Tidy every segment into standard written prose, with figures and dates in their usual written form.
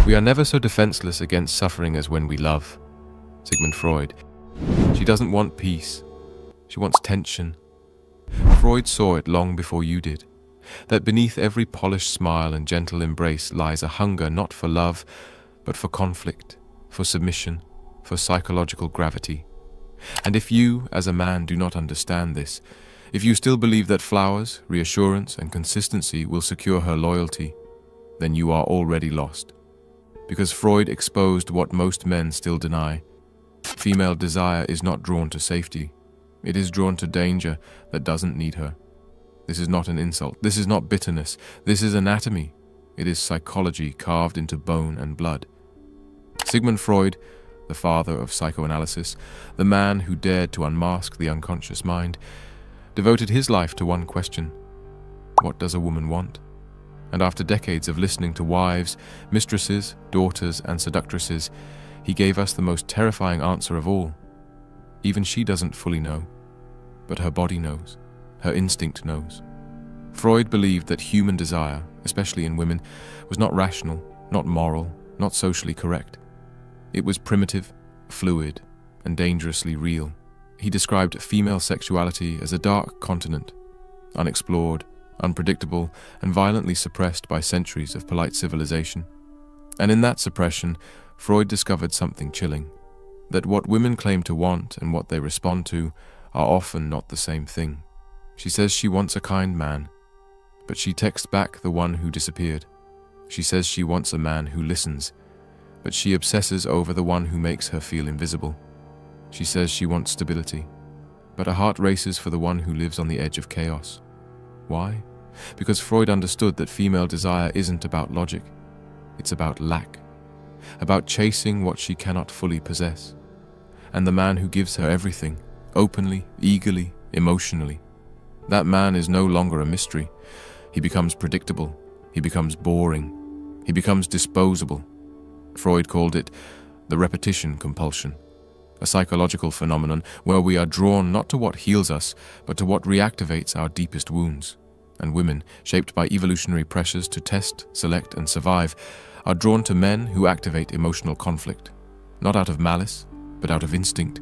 We are never so defenseless against suffering as when we love. Sigmund Freud. She doesn't want peace. She wants tension. Freud saw it long before you did, that beneath every polished smile and gentle embrace lies a hunger not for love, but for conflict, for submission, for psychological gravity. And if you, as a man, do not understand this, if you still believe that flowers, reassurance, and consistency will secure her loyalty, then you are already lost. Because Freud exposed what most men still deny. Female desire is not drawn to safety. It is drawn to danger that doesn't need her. This is not an insult. This is not bitterness. This is anatomy. It is psychology carved into bone and blood. Sigmund Freud, the father of psychoanalysis, the man who dared to unmask the unconscious mind, devoted his life to one question: what does a woman want? And after decades of listening to wives, mistresses, daughters, and seductresses, he gave us the most terrifying answer of all. Even she doesn't fully know, but her body knows, her instinct knows. Freud believed that human desire, especially in women, was not rational, not moral, not socially correct. It was primitive, fluid, and dangerously real. He described female sexuality as a dark continent, unexplored, unpredictable, and violently suppressed by centuries of polite civilization. And in that suppression, Freud discovered something chilling, that what women claim to want and what they respond to are often not the same thing. She says she wants a kind man, but she texts back the one who disappeared. She says she wants a man who listens, but she obsesses over the one who makes her feel invisible. She says she wants stability, but her heart races for the one who lives on the edge of chaos. Why? Because Freud understood that female desire isn't about logic. It's about lack, about chasing what she cannot fully possess. And the man who gives her everything, openly, eagerly, emotionally, that man is no longer a mystery. He becomes predictable. He becomes boring. He becomes disposable. Freud called it the repetition compulsion, a psychological phenomenon where we are drawn not to what heals us, but to what reactivates our deepest wounds. And women, shaped by evolutionary pressures to test, select, and survive, are drawn to men who activate emotional conflict, not out of malice, but out of instinct.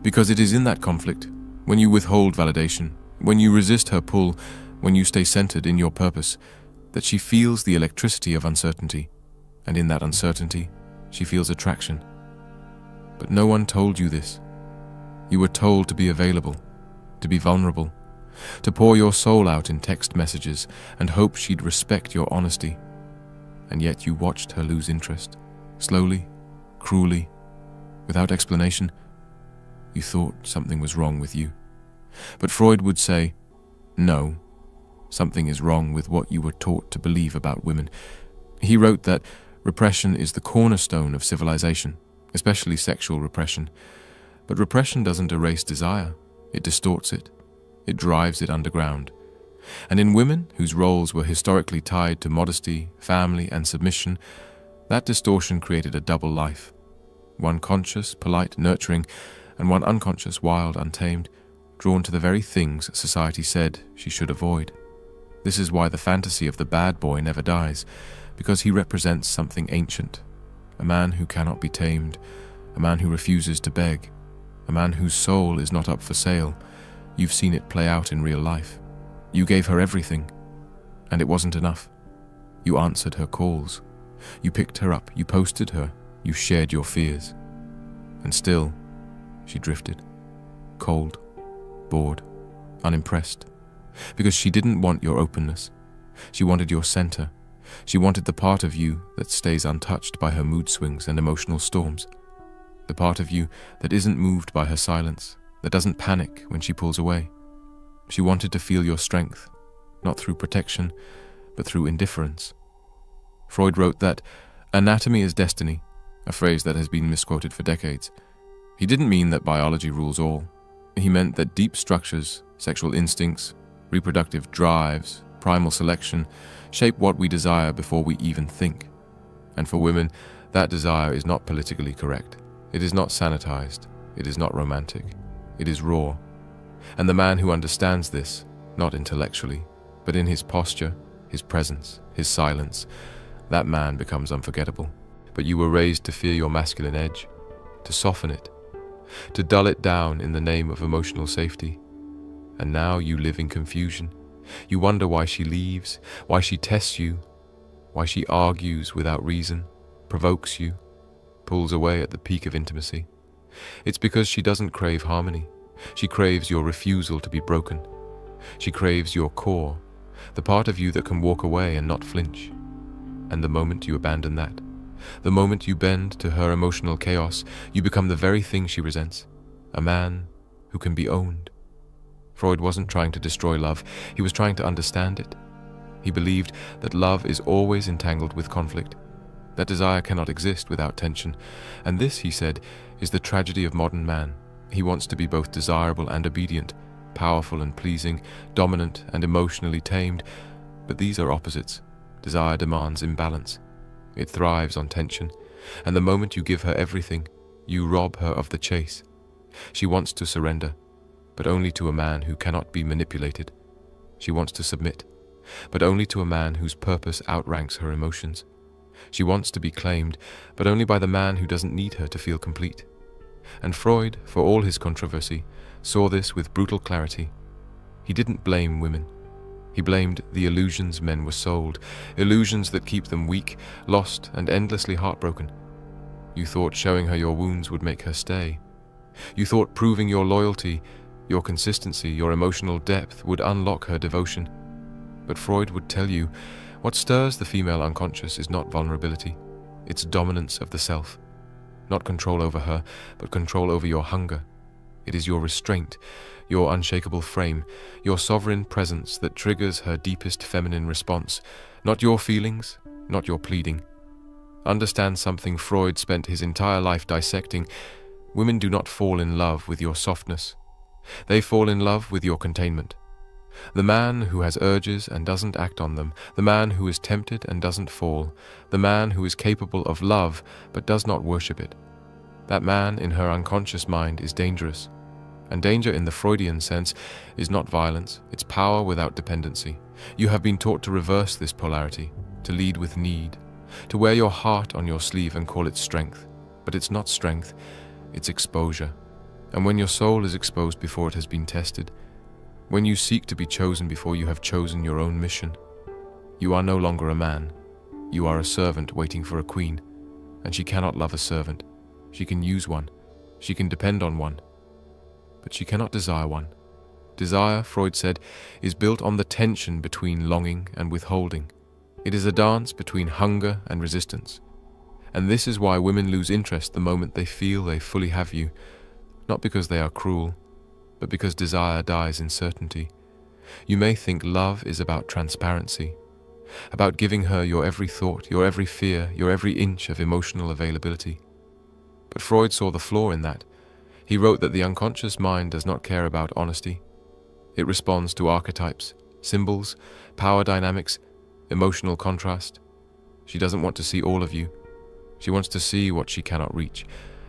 Because it is in that conflict, when you withhold validation, when you resist her pull, when you stay centered in your purpose, that she feels the electricity of uncertainty, and in that uncertainty, she feels attraction. But no one told you this. You were told to be available, to be vulnerable, to pour your soul out in text messages and hope she'd respect your honesty. And yet you watched her lose interest, slowly, cruelly, without explanation. You thought something was wrong with you. But Freud would say, no, something is wrong with what you were taught to believe about women. He wrote that repression is the cornerstone of civilization, especially sexual repression. But repression doesn't erase desire, it distorts it. It drives it underground. And in women whose roles were historically tied to modesty, family, and submission, that distortion created a double life. One conscious, polite, nurturing, and one unconscious, wild, untamed, drawn to the very things society said she should avoid. This is why the fantasy of the bad boy never dies, because he represents something ancient, a man who cannot be tamed, a man who refuses to beg, a man whose soul is not up for sale. You've seen it play out in real life. You gave her everything, and it wasn't enough. You answered her calls. You picked her up, you posted her, you shared your fears. And still, she drifted, cold, bored, unimpressed, because she didn't want your openness. She wanted your center. She wanted the part of you that stays untouched by her mood swings and emotional storms, the part of you that isn't moved by her silence, that doesn't panic when she pulls away. She wanted to feel your strength, not through protection, but through indifference. Freud wrote that anatomy is destiny, a phrase that has been misquoted for decades. He didn't mean that biology rules all. He meant that deep structures, sexual instincts, reproductive drives, primal selection, shape what we desire before we even think. And for women, that desire is not politically correct. It is not sanitized. It is not romantic. It is raw. And the man who understands this, not intellectually, but in his posture, his presence, his silence, that man becomes unforgettable. but you were raised to fear your masculine edge, to soften it, to dull it down in the name of emotional safety. And now you live in confusion. You wonder why she leaves, why she tests you, why she argues without reason, provokes you, pulls away at the peak of intimacy. It's because she doesn't crave harmony. She craves your refusal to be broken. She craves your core, the part of you that can walk away and not flinch. And the moment you abandon that, the moment you bend to her emotional chaos, you become the very thing she resents, a man who can be owned. Freud wasn't trying to destroy love, he was trying to understand it. He believed that love is always entangled with conflict, that desire cannot exist without tension, and this, he said, is the tragedy of modern man. He wants to be both desirable and obedient, powerful and pleasing, dominant and emotionally tamed, but these are opposites. Desire demands imbalance. It thrives on tension, and the moment you give her everything, you rob her of the chase. She wants to surrender, but only to a man who cannot be manipulated. She wants to submit, but only to a man whose purpose outranks her emotions. She wants to be claimed, but only by the man who doesn't need her to feel complete. And Freud, for all his controversy, saw this with brutal clarity. He didn't blame women. He blamed the illusions men were sold, illusions that keep them weak, lost, and endlessly heartbroken. You thought showing her your wounds would make her stay. You thought proving your loyalty, your consistency, your emotional depth would unlock her devotion. But Freud would tell you, what stirs the female unconscious is not vulnerability, it's dominance of the self. Not control over her, but control over your hunger. It is your restraint, your unshakable frame, your sovereign presence that triggers her deepest feminine response, not your feelings, not your pleading. Understand something Freud spent his entire life dissecting. Women do not fall in love with your softness. They fall in love with your containment. The man who has urges and doesn't act on them, the man who is tempted and doesn't fall, the man who is capable of love but does not worship it. That man in her unconscious mind is dangerous. And danger in the Freudian sense is not violence, it's power without dependency. You have been taught to reverse this polarity, to lead with need, to wear your heart on your sleeve and call it strength. But it's not strength, it's exposure. And when your soul is exposed before it has been tested, when you seek to be chosen before you have chosen your own mission, you are no longer a man. You are a servant waiting for a queen, and she cannot love a servant. She can use one. She can depend on one. But she cannot desire one. Desire, Freud said, is built on the tension between longing and withholding. It is a dance between hunger and resistance. And this is why women lose interest the moment they feel they fully have you, not because they are cruel, but because desire dies in certainty. You may think love is about transparency, about giving her your every thought, your every fear, your every inch of emotional availability. But Freud saw the flaw in that. He wrote that the unconscious mind does not care about honesty. It responds to archetypes, symbols, power dynamics, emotional contrast. She doesn't want to see all of you. She wants to see what she cannot reach.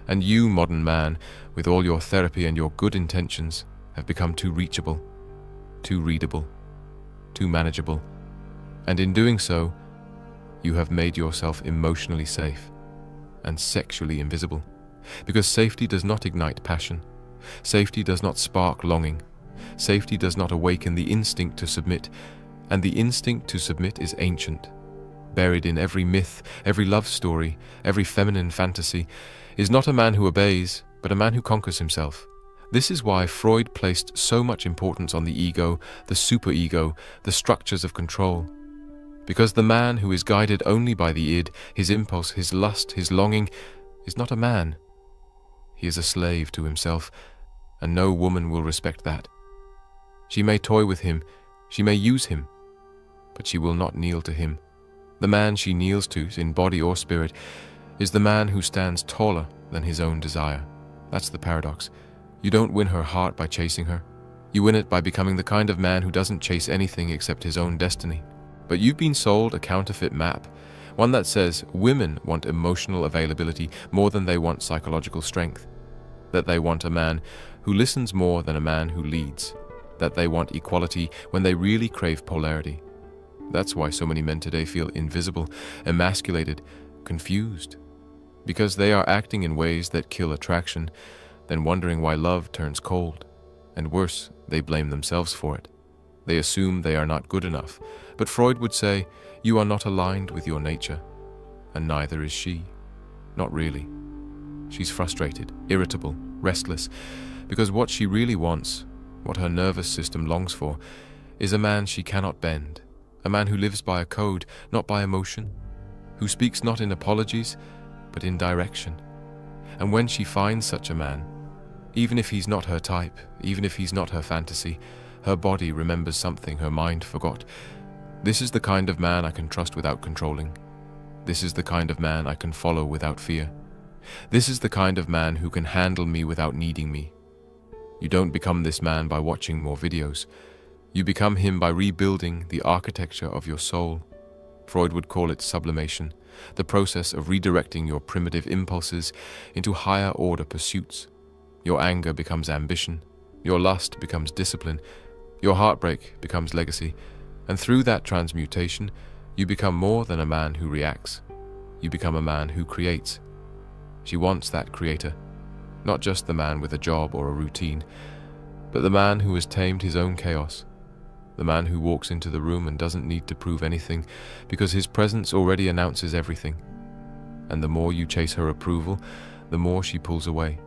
And you, modern man, with all your therapy and your good intentions, have become too reachable, too readable, too manageable. And in doing so, you have made yourself emotionally safe and sexually invisible. Because safety does not ignite passion. Safety does not spark longing. Safety does not awaken the instinct to submit. And the instinct to submit is ancient. Buried in every myth, every love story, every feminine fantasy, is not a man who obeys, but a man who conquers himself. This is why Freud placed so much importance on the ego, the superego, the structures of control. Because the man who is guided only by the id, his impulse, his lust, his longing, is not a man. He is a slave to himself, and no woman will respect that. She may toy with him, she may use him, but she will not kneel to him. The man she kneels to, in body or spirit, is the man who stands taller than his own desire. That's the paradox. You don't win her heart by chasing her. You win it by becoming the kind of man who doesn't chase anything except his own destiny. But you've been sold a counterfeit map, one that says women want emotional availability more than they want psychological strength, that they want a man who listens more than a man who leads, that they want equality when they really crave polarity. That's why so many men today feel invisible, emasculated, confused, because they are acting in ways that kill attraction, then wondering why love turns cold. And worse, they blame themselves for it. They assume they are not good enough. But Freud would say, you are not aligned with your nature, and neither is she. Not really. She's frustrated, irritable, restless, because what she really wants, what her nervous system longs for, is a man she cannot bend, a man who lives by a code, not by emotion, who speaks not in apologies, but in direction. And when she finds such a man, even if he's not her type, even if he's not her fantasy, her body remembers something her mind forgot. This is the kind of man I can trust without controlling. This is the kind of man I can follow without fear. This is the kind of man who can handle me without needing me. You don't become this man by watching more videos. You become him by rebuilding the architecture of your soul. Freud would call it sublimation, the process of redirecting your primitive impulses into higher order pursuits. Your anger becomes ambition, your lust becomes discipline, your heartbreak becomes legacy, and through that transmutation, you become more than a man who reacts. You become a man who creates. She wants that creator, not just the man with a job or a routine, but the man who has tamed his own chaos, the man who walks into the room and doesn't need to prove anything because his presence already announces everything. And the more you chase her approval, the more she pulls away,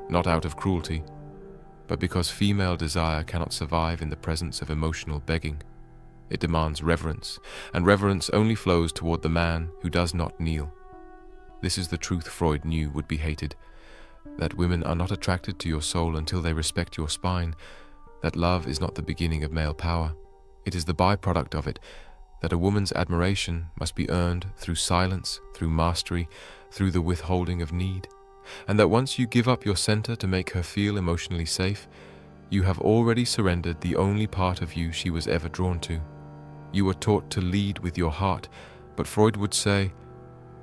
not out of cruelty, but because female desire cannot survive in the presence of emotional begging. It demands reverence, and reverence only flows toward the man who does not kneel. This is the truth Freud knew would be hated, that women are not attracted to your soul until they respect your spine, that love is not the beginning of male power. It is the byproduct of it, that a woman's admiration must be earned through silence, through mastery, through the withholding of need, and that once you give up your center to make her feel emotionally safe, you have already surrendered the only part of you she was ever drawn to. You were taught to lead with your heart, but Freud would say,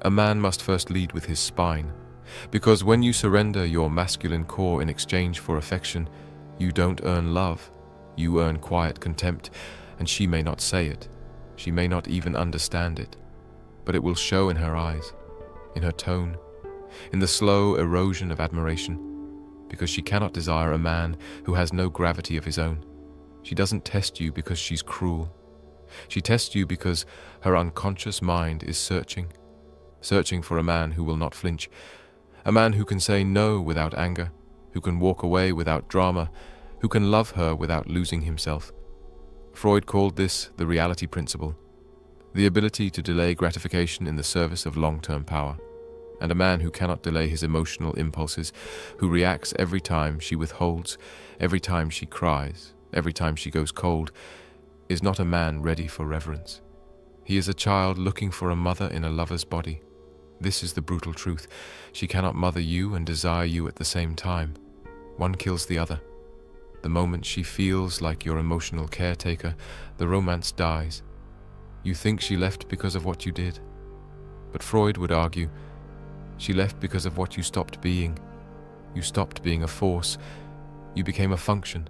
a man must first lead with his spine, because when you surrender your masculine core in exchange for affection, you don't earn love, you earn quiet contempt, and she may not say it, she may not even understand it, but it will show in her eyes, in her tone, in the slow erosion of admiration, because she cannot desire a man who has no gravity of his own. She doesn't test you because she's cruel. She tests you because her unconscious mind is searching for a man who will not flinch, a man who can say no without anger, who can walk away without drama, who can love her without losing himself. Freud called this the reality principle, the ability to delay gratification in the service of long-term power. And a man who cannot delay his emotional impulses, who reacts every time she withholds, every time she cries, every time she goes cold, is not a man ready for reverence. He is a child looking for a mother in a lover's body. This is the brutal truth. She cannot mother you and desire you at the same time. One kills the other. The moment she feels like your emotional caretaker, the romance dies. You think she left because of what you did. But Freud would argue, she left because of what you stopped being. You stopped being a force. You became a function,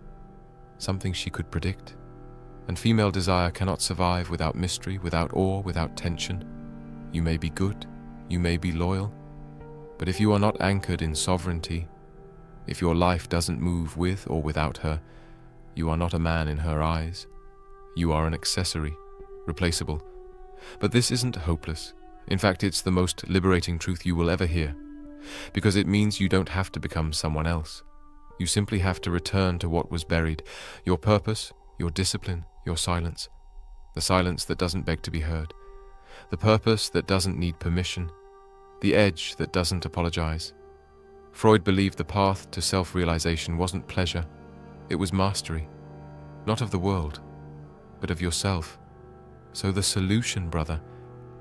something she could predict. And female desire cannot survive without mystery, without awe, without tension. You may be good, you may be loyal, but if you are not anchored in sovereignty, if your life doesn't move with or without her, you are not a man in her eyes. You are an accessory, replaceable. But this isn't hopeless. In fact, it's the most liberating truth you will ever hear, because it means you don't have to become someone else. You simply have to return to what was buried, your purpose, your discipline, your silence, the silence that doesn't beg to be heard, the purpose that doesn't need permission, the edge that doesn't apologize. Freud believed the path to self-realization wasn't pleasure, it was mastery, not of the world, but of yourself. So the solution, brother,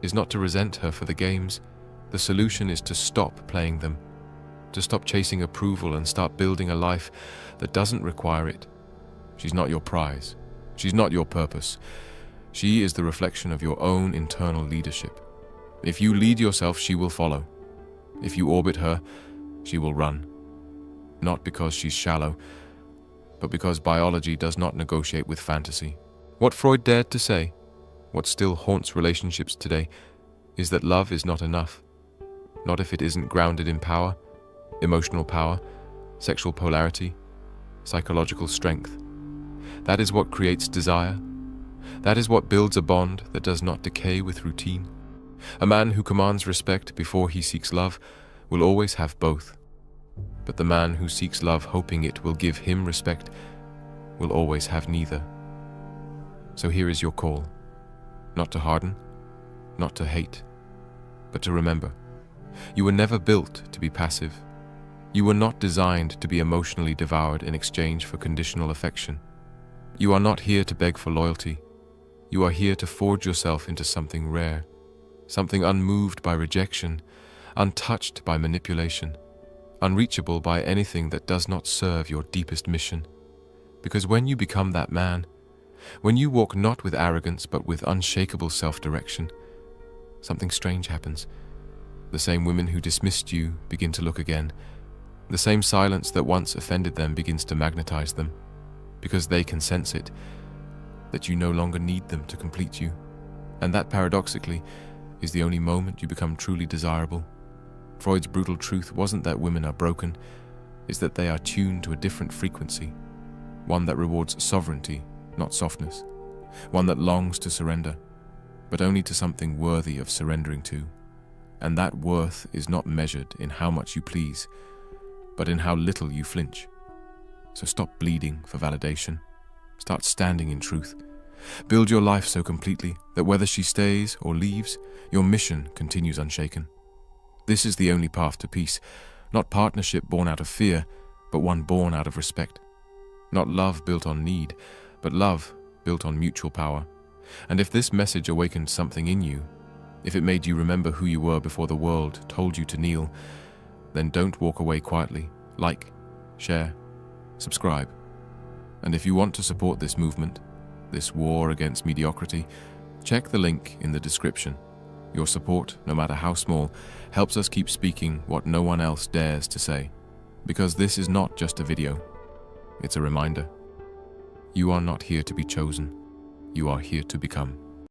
is not to resent her for the games. The solution is to stop playing them, to stop chasing approval and start building a life that doesn't require it. She's not your prize. She's not your purpose. She is the reflection of your own internal leadership. If you lead yourself, she will follow. If you orbit her, she will run. Not because she's shallow, but because biology does not negotiate with fantasy. What Freud dared to say, what still haunts relationships today, is that love is not enough. not if it isn't grounded in power, emotional power, sexual polarity, psychological strength. That is what creates desire. That is what builds a bond that does not decay with routine. A man who commands respect before he seeks love will always have both. But the man who seeks love hoping it will give him respect will always have neither. So here is your call. Not to harden, not to hate, but to remember. You were never built to be passive. You were not designed to be emotionally devoured in exchange for conditional affection. You are not here to beg for loyalty. You are here to forge yourself into something rare, something unmoved by rejection, untouched by manipulation, unreachable by anything that does not serve your deepest mission. Because when you become that man, when you walk not with arrogance but with unshakable self-direction, something strange happens. The same women who dismissed you begin to look again. The same silence that once offended them begins to magnetize them, because they can sense it, that you no longer need them to complete you. And that, paradoxically, is the only moment you become truly desirable. Freud's brutal truth wasn't that women are broken, it's that they are tuned to a different frequency, one that rewards sovereignty, not softness, one that longs to surrender, but only to something worthy of surrendering to. And that worth is not measured in how much you please, but in how little you flinch. So stop bleeding for validation. Start standing in truth. Build your life so completely that whether she stays or leaves, your mission continues unshaken. This is the only path to peace, not partnership born out of fear, but one born out of respect. Not love built on need, but love built on mutual power. And if this message awakened something in you, if it made you remember who you were before the world told you to kneel, then don't walk away quietly. Like, share, subscribe. And if you want to support this movement, this war against mediocrity, check the link in the description. Your support, no matter how small, helps us keep speaking what no one else dares to say. Because this is not just a video, it's a reminder. You are not here to be chosen, you are here to become.